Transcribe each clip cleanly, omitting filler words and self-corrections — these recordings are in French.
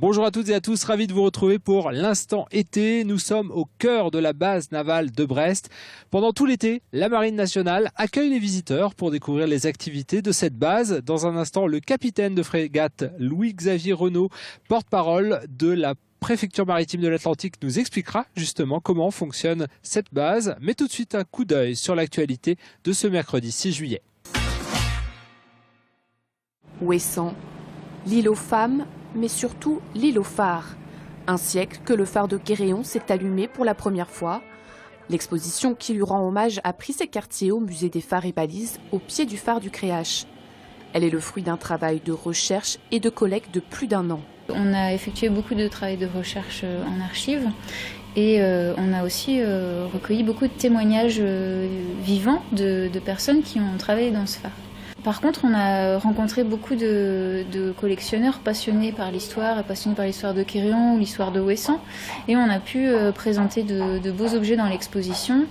Bonjour à toutes et à tous, ravi de vous retrouver pour l'instant été. Nous sommes au cœur de la base navale de Brest. Pendant tout l'été, la Marine nationale accueille les visiteurs pour découvrir les activités de cette base. Dans un instant, le capitaine de frégate Louis-Xavier Renaud, porte-parole de la préfecture maritime de l'Atlantique, nous expliquera justement comment fonctionne cette base. Mais tout de suite, un coup d'œil sur l'actualité de ce mercredi 6 juillet. Ouessant, l'île aux femmes, mais surtout l'île aux phares. Un siècle que le phare de Guéréon s'est allumé pour la première fois. L'exposition qui lui rend hommage a pris ses quartiers au musée des phares et balises, au pied du phare du Créache. Elle est le fruit d'un travail de recherche et de collecte de plus d'1 an. On a effectué beaucoup de travail de recherche en archives et on a aussi recueilli beaucoup de témoignages vivants de personnes qui ont travaillé dans ce phare. Par contre, on a rencontré beaucoup de collectionneurs passionnés par l'histoire de Guéréon ou l'histoire de Ouessant. Et on a pu présenter de beaux objets dans l'exposition,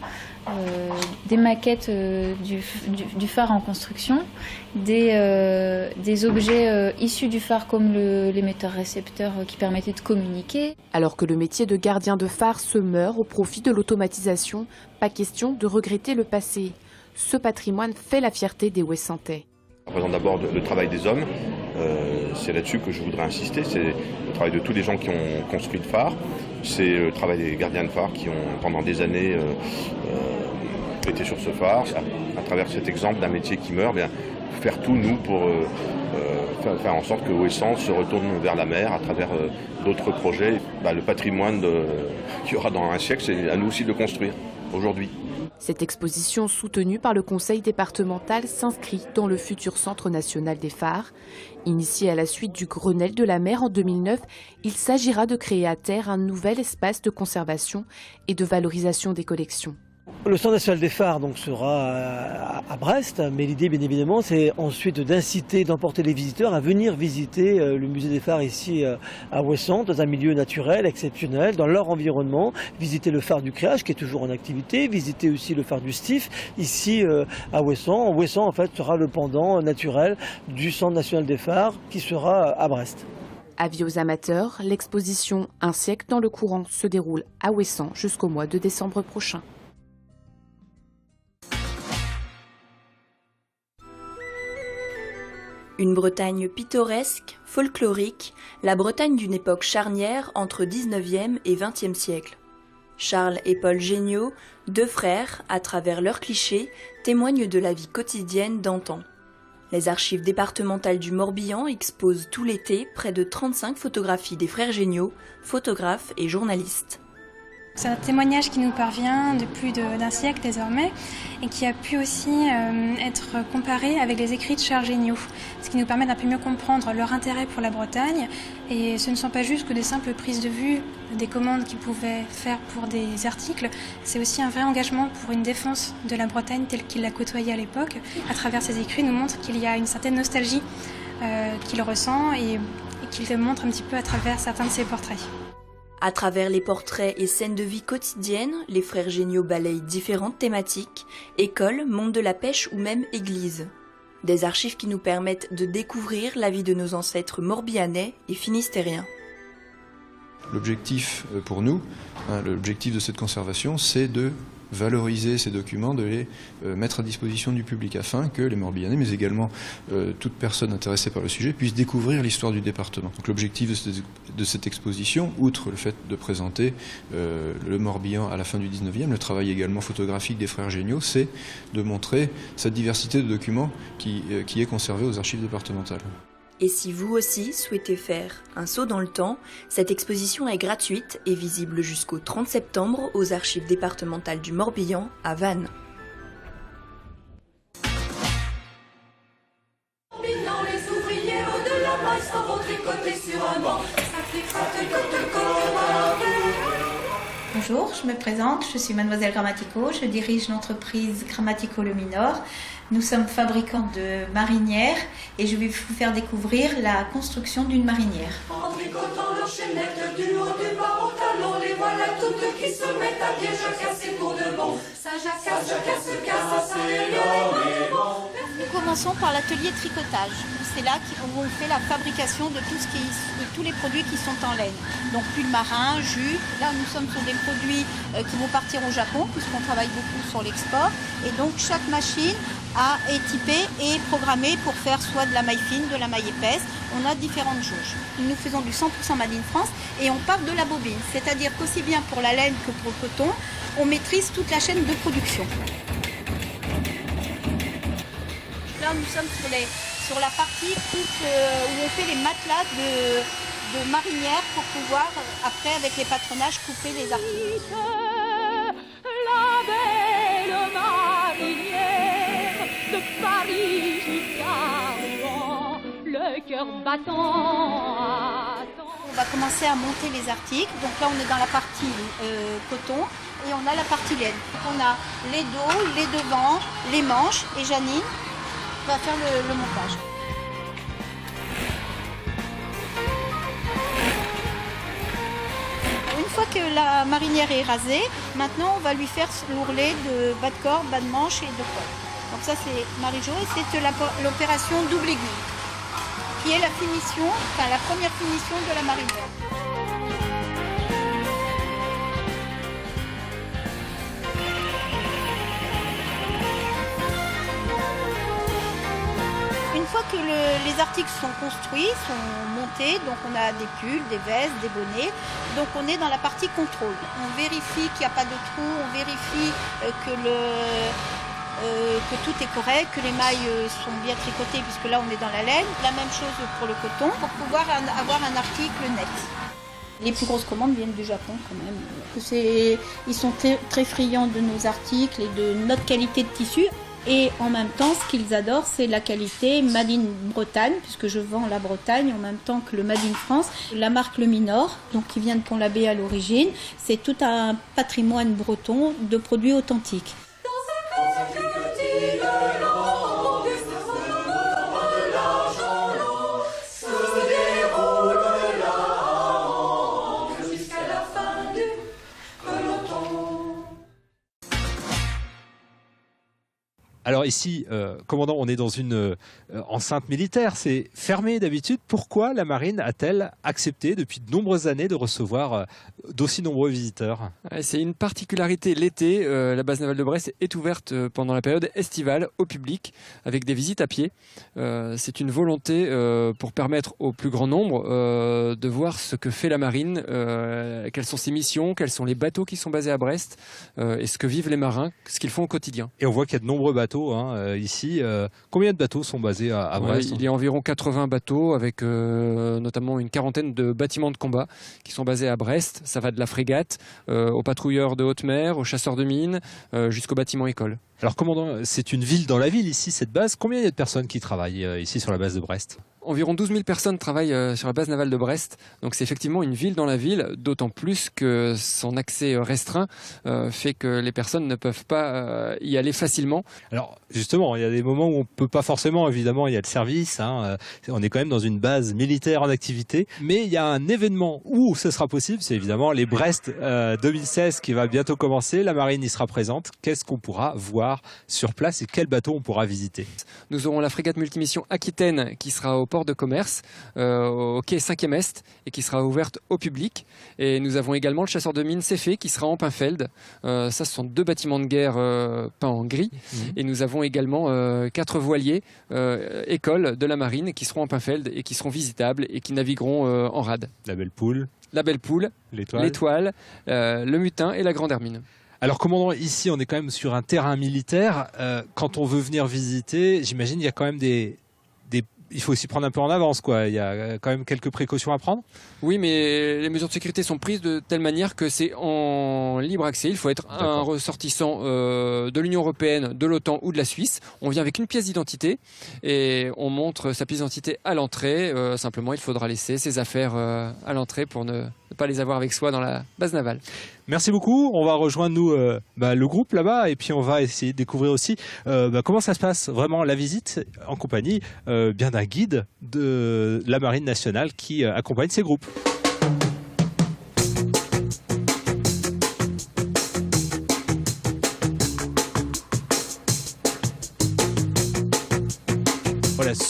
des maquettes du phare en construction, des objets issus du phare comme l'émetteur-récepteur qui permettait de communiquer. Alors que le métier de gardien de phare se meurt au profit de l'automatisation, pas question de regretter le passé. Ce patrimoine fait la fierté des Ouessantais. Ça représente d'abord le travail des hommes, c'est là-dessus que je voudrais insister, c'est le travail de tous les gens qui ont construit le phare, c'est le travail des gardiens de phare qui ont pendant des années été sur ce phare. À travers cet exemple d'un métier qui meurt, bien, faire tout nous pour faire en sorte que Ouessant se retourne vers la mer à travers d'autres projets. Le patrimoine qu'il y aura dans un siècle, c'est à nous aussi de le construire aujourd'hui. Cette exposition soutenue par le conseil départemental s'inscrit dans le futur Centre national des phares. Initié à la suite du Grenelle de la mer en 2009, il s'agira de créer à terre un nouvel espace de conservation et de valorisation des collections. Le Centre national des phares sera à Brest, mais l'idée bien évidemment c'est ensuite d'inciter, d'emporter les visiteurs à venir visiter le musée des phares ici à Ouessant, dans un milieu naturel, exceptionnel, dans leur environnement, visiter le phare du Créache qui est toujours en activité, visiter aussi le phare du Stif ici à Ouessant. Ouessant en fait sera le pendant naturel du Centre national des phares qui sera à Brest. Avis aux amateurs, l'exposition Un siècle dans le courant se déroule à Ouessant jusqu'au mois de décembre prochain. Une Bretagne pittoresque, folklorique, la Bretagne d'une époque charnière entre 19e et 20e siècle. Charles et Paul Géniaux, 2 frères, à travers leurs clichés, témoignent de la vie quotidienne d'antan. Les archives départementales du Morbihan exposent tout l'été près de 35 photographies des frères Géniaux, photographes et journalistes. C'est un témoignage qui nous parvient de plus d'un siècle désormais et qui a pu aussi être comparé avec les écrits de Charles Géniaux, ce qui nous permet d'un peu mieux comprendre leur intérêt pour la Bretagne. Et ce ne sont pas juste que des simples prises de vue, des commandes qu'ils pouvaient faire pour des articles, c'est aussi un vrai engagement pour une défense de la Bretagne telle qu'il la côtoyait à l'époque. À travers ces écrits, nous montre qu'il y a une certaine nostalgie qu'il ressent et qu'il montre un petit peu à travers certains de ses portraits. À travers les portraits et scènes de vie quotidienne, les frères Géniaux balayent différentes thématiques, écoles, monde de la pêche ou même église. Des archives qui nous permettent de découvrir la vie de nos ancêtres morbihanais et finistériens. L'objectif pour nous, l'objectif de cette conservation, c'est de valoriser ces documents, de les mettre à disposition du public afin que les Morbihanais, mais également toute personne intéressée par le sujet, puissent découvrir l'histoire du département. Donc l'objectif de cette exposition, outre le fait de présenter le Morbihan à la fin du 19e, le travail également photographique des frères Géniaux, c'est de montrer cette diversité de documents qui est conservée aux archives départementales. Et si vous aussi souhaitez faire un saut dans le temps, cette exposition est gratuite et visible jusqu'au 30 septembre aux archives départementales du Morbihan à Vannes. Bonjour, je me présente, je suis Mademoiselle Grammatico, je dirige l'entreprise Grammatico Le Minor. Nous sommes fabricants de marinières et je vais vous faire découvrir la construction d'une marinière. En tricotant leurs chaînettes du haut du bas au talon, les voilà toutes qui se mettent à pied jacasser pour de bon. Ça jacasse, c'est l'homme est bon. Nous commençons par l'atelier tricotage. C'est là où on fait la fabrication de tous les produits qui sont en laine. Donc pull marin, jus. Là, nous sommes sur des produits qui vont partir au Japon, puisqu'on travaille beaucoup sur l'export. Et donc, chaque machine est typée et programmée pour faire soit de la maille fine, de la maille épaisse. On a différentes jauges. Nous faisons du 100% Made in France et on part de la bobine. C'est-à-dire qu'aussi bien pour la laine que pour le coton, on maîtrise toute la chaîne de production. Là, nous sommes sur la partie où on fait les matelas de marinière pour pouvoir, après, avec les patronages, couper les articles. La belle marinière de Paris jusqu'à Rouen, le cœur battant. On va commencer à monter les articles. Donc là, on est dans la partie coton et on a la partie laine. On a les dos, les devants, les manches et Janine va faire le montage. Une fois que la marinière est rasée, maintenant on va lui faire l'ourlet de bas de corps, bas de manche et de col. Donc ça c'est Marie-Jo et c'est l'opération double aiguille, qui est la première finition de la marinière. Une fois que les articles sont construits, sont montés, donc on a des pulls, des vestes, des bonnets, donc on est dans la partie contrôle. On vérifie qu'il n'y a pas de trous, on vérifie que tout est correct, que les mailles sont bien tricotées puisque là on est dans la laine. La même chose pour le coton, pour pouvoir avoir un article net. Les plus grosses commandes viennent du Japon quand même. Ils sont très friands de nos articles et de notre qualité de tissu. Et en même temps, ce qu'ils adorent, c'est la qualité Made in Bretagne, puisque je vends la Bretagne en même temps que le Made in France. La marque Le Minor, donc qui vient de Pont-l'Abbé à l'origine, c'est tout un patrimoine breton de produits authentiques. Alors ici, commandant, on est dans une enceinte militaire, c'est fermé d'habitude. Pourquoi la marine a-t-elle accepté depuis de nombreuses années de recevoir d'aussi nombreux visiteurs? C'est une particularité l'été. La base navale de Brest est ouverte pendant la période estivale au public avec des visites à pied. C'est une volonté pour permettre au plus grand nombre de voir ce que fait la marine, quelles sont ses missions, quels sont les bateaux qui sont basés à Brest et ce que vivent les marins, ce qu'ils font au quotidien. Et on voit qu'il y a de nombreux bateaux ici. Combien de bateaux sont basés à Brest? Il y a environ 80 bateaux avec notamment une quarantaine de bâtiments de combat qui sont basés à Brest. Ça va de la frégate aux patrouilleurs de haute mer, aux chasseurs de mines, jusqu'au bâtiment école. Alors commandant, c'est une ville dans la ville ici, cette base. Combien il y a de personnes qui travaillent ici sur la base de Brest? Environ 12 000 personnes travaillent sur la base navale de Brest. Donc c'est effectivement une ville dans la ville, d'autant plus que son accès restreint fait que les personnes ne peuvent pas y aller facilement. Alors justement, il y a des moments où on ne peut pas forcément, évidemment, il y a le service. On est quand même dans une base militaire en activité. Mais il y a un événement où ce sera possible, c'est évidemment les Brest 2016 qui va bientôt commencer. La marine y sera présente. Qu'est-ce qu'on pourra voir sur place et quel bateau on pourra visiter? Nous aurons la frégate multimission Aquitaine qui sera au port de commerce au quai 5e Est et qui sera ouverte au public. Et nous avons également le chasseur de mines Céphée qui sera en Pinfeld. Ça, ce sont 2 bâtiments de guerre peints en gris. Et nous avons également 4 voiliers écoles de la marine qui seront en Pinfeld et qui seront visitables et qui navigueront en rade. La Belle Poule, l'Étoile, le Mutin et la Grande Hermine. Alors commandant, ici on est quand même sur un terrain militaire. Quand on veut venir visiter, j'imagine il y a quand même il faut aussi prendre un peu en avance, quoi. Il y a quand même quelques précautions à prendre. Oui, mais les mesures de sécurité sont prises de telle manière que c'est en libre accès. Il faut être un ressortissant de l'Union européenne, de l'OTAN ou de la Suisse. On vient avec une pièce d'identité et on montre sa pièce d'identité à l'entrée. Simplement, il faudra laisser ses affaires à l'entrée pour ne pas les avoir avec soi dans la base navale. Merci beaucoup. On va rejoindre nous le groupe là-bas et puis on va essayer de découvrir aussi comment ça se passe vraiment la visite en compagnie bien d'un guide de la Marine nationale qui accompagne ces groupes.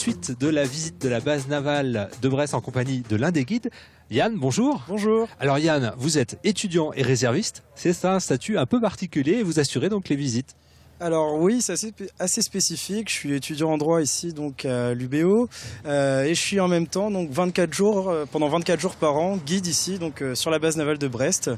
suite de la visite de la base navale de Brest en compagnie de l'un des guides. Yann, bonjour. Bonjour. Alors Yann, vous êtes étudiant et réserviste. C'est un statut un peu particulier et vous assurez donc les visites. Alors oui, c'est assez spécifique. Je suis étudiant en droit ici donc à l'UBO et je suis en même temps donc 24 jours pendant 24 jours par an guide ici donc sur la base navale de Brest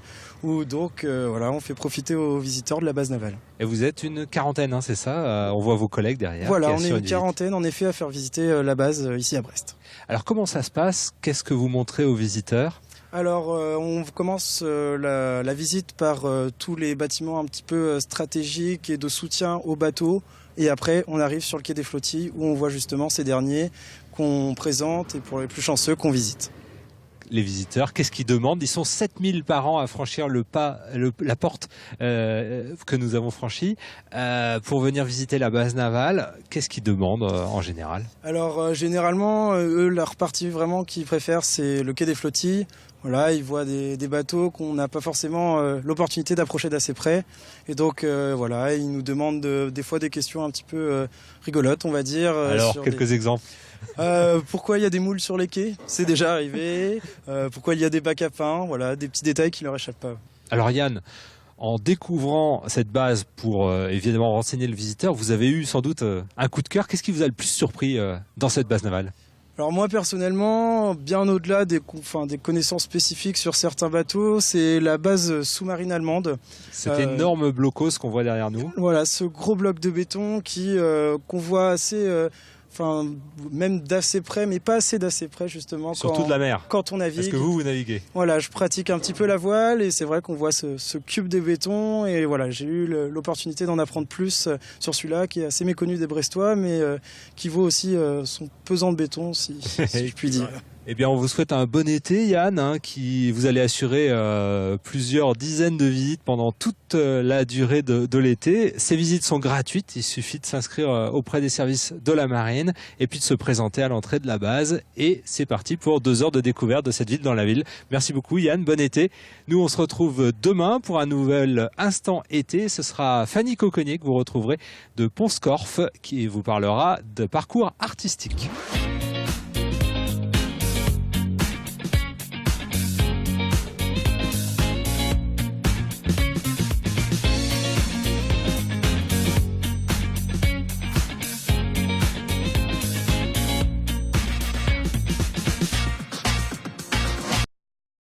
où donc voilà, on fait profiter aux visiteurs de la base navale. Et vous êtes une quarantaine, hein, c'est ça? On voit vos collègues derrière. Voilà, on est une quarantaine en effet à faire visiter la base ici à Brest. Alors comment ça se passe? Qu'est-ce que vous montrez aux visiteurs? Alors, on commence la visite par tous les bâtiments un petit peu stratégiques et de soutien aux bateaux. Et après, on arrive sur le quai des Flottilles où on voit justement ces derniers qu'on présente et pour les plus chanceux qu'on visite. Les visiteurs, qu'est-ce qu'ils demandent? Ils sont 7000 par an à franchir la porte que nous avons franchie pour venir visiter la base navale. Qu'est-ce qu'ils demandent en général? Alors, généralement, eux, leur partie vraiment qu'ils préfèrent, c'est le quai des Flottilles. Voilà, ils voient des bateaux qu'on n'a pas forcément l'opportunité d'approcher d'assez près. Et donc, voilà, ils nous demandent des fois des questions un petit peu rigolotes, on va dire. Alors, quelques exemples. Pourquoi il y a des moules sur les quais? C'est déjà arrivé. Pourquoi il y a des bacs à pain? Voilà, des petits détails qui leur échappent pas. Alors Yann, en découvrant cette base pour évidemment renseigner le visiteur, vous avez eu sans doute un coup de cœur. Qu'est-ce qui vous a le plus surpris dans cette base navale? Alors moi personnellement, bien au-delà des connaissances spécifiques sur certains bateaux, c'est la base sous-marine allemande. Cet énorme blocos qu'on voit derrière nous. Voilà, ce gros bloc de béton qu'on voit assez... même d'assez près, mais pas assez d'assez près justement. Surtout de la mer. Quand on navigue. Est-ce que vous naviguez? Voilà, je pratique un petit peu la voile et c'est vrai qu'on voit ce cube de béton et voilà, j'ai eu l'opportunité d'en apprendre plus sur celui-là qui est assez méconnu des Brestois, mais qui vaut aussi son pesant de béton, si je puis dire. Eh bien, on vous souhaite un bon été, Yann, qui vous allez assurer plusieurs dizaines de visites pendant toute la durée de l'été. Ces visites sont gratuites, il suffit de s'inscrire auprès des services de la marine et puis de se présenter à l'entrée de la base. Et c'est parti pour 2 heures de découverte de cette ville dans la ville. Merci beaucoup, Yann, bon été. Nous, on se retrouve demain pour un nouvel Instant été. Ce sera Fanny Coconnier que vous retrouverez de Pont-Scorff qui vous parlera de parcours artistique.